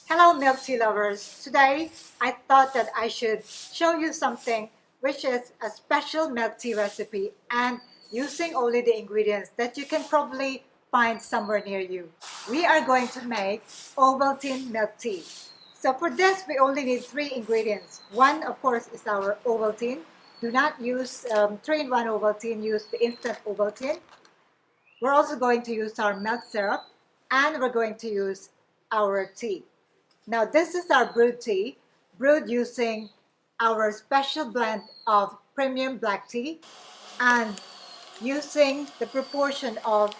Hello milk tea lovers. Today I thought that I should show you something which is a special milk tea recipe and using only the ingredients that you can probably find somewhere near you. We are going to make Ovaltine milk tea. So for this we only need three ingredients. One of course is our Ovaltine. Do not use 3-in-1 Ovaltine, use the instant Ovaltine. We're also going to use our milk syrup and we're going to use our tea. Now this is our brewed tea, brewed using our special blend of premium black tea and using the proportion of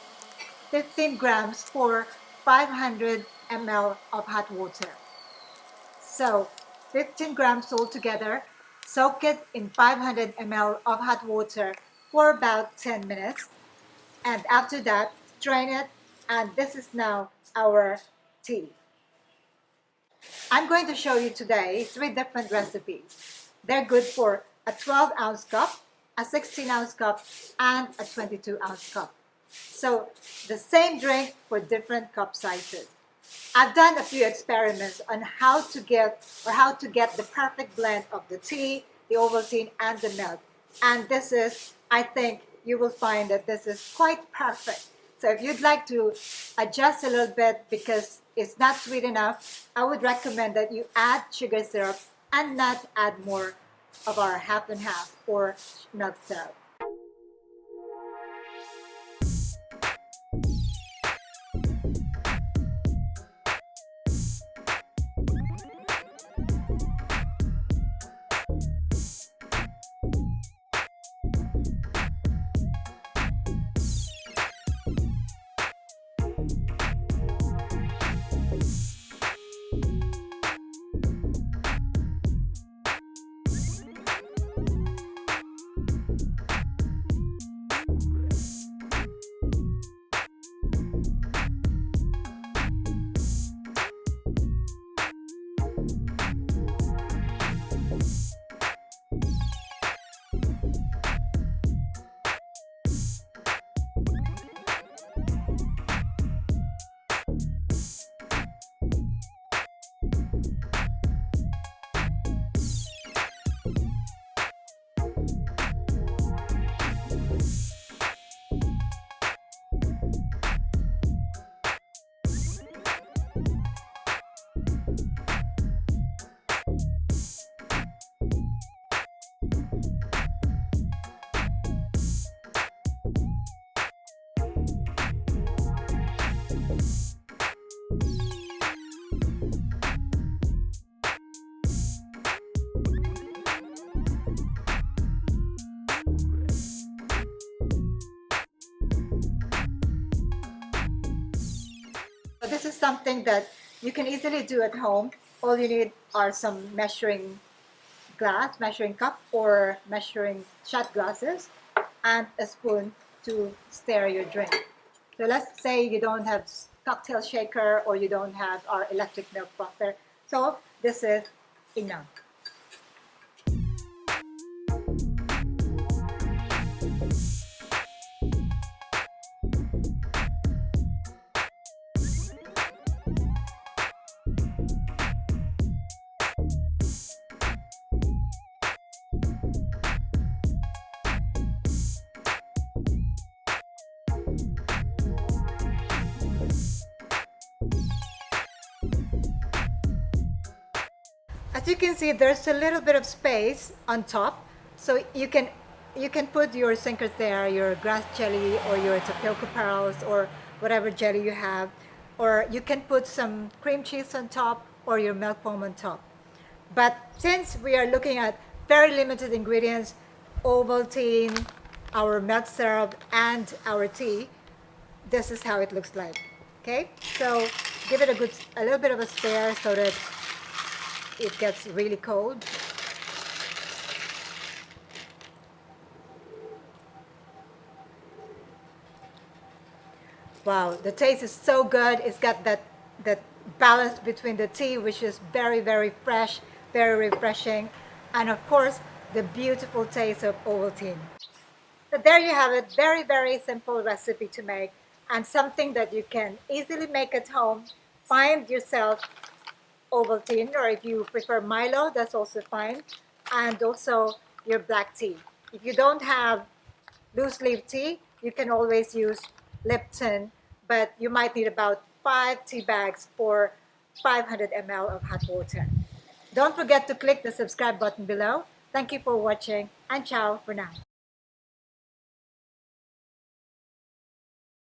15 grams for 500 ml of hot water. So 15 grams altogether, soak it in 500 ml of hot water for about 10 minutes. And after that, strain it, and this is now our tea. I'm going to show you today three different recipes. They're good for a 12-ounce cup, a 16-ounce cup, and a 22-ounce cup. So the same drink for different cup sizes. I've done a few experiments on how to get the perfect blend of the tea, the Ovaltine, and the milk. And this is, I think you will find that this is quite perfect. So if you'd like to adjust a little bit because it's not sweet enough, I would recommend that you add sugar syrup and not add more of our half and half or milk syrup. So this is something that you can easily do at home. All you need are some measuring glass, measuring cup, or measuring shot glasses, and a spoon to stir your drink. So let's say you don't have cocktail shaker or you don't have our electric milk frother. So this is enough. As you can see, there's a little bit of space on top, so you can put your sinkers there, your grass jelly or your tapioca pearls or whatever jelly you have, or you can put some cream cheese on top or your milk foam on top. But since we are looking at very limited ingredients, Ovaltine, our milk syrup, and our tea, this is how it looks like. Okay, so give it a little bit of a stir so that it gets really cold. Wow, the taste is so good. It's got that balance between the tea, which is very, very fresh, very refreshing, and of course, the beautiful taste of Ovaltine. So there you have it. Very, very simple recipe to make and something that you can easily make at home. Find yourself Ovaltine, or if you prefer Milo, that's also fine. And also your black tea. If you don't have loose leaf tea, you can always use Lipton, but you might need about 5 tea bags for 500 ml of hot water. Don't forget to click the subscribe button below. Thank you for watching, and ciao for now.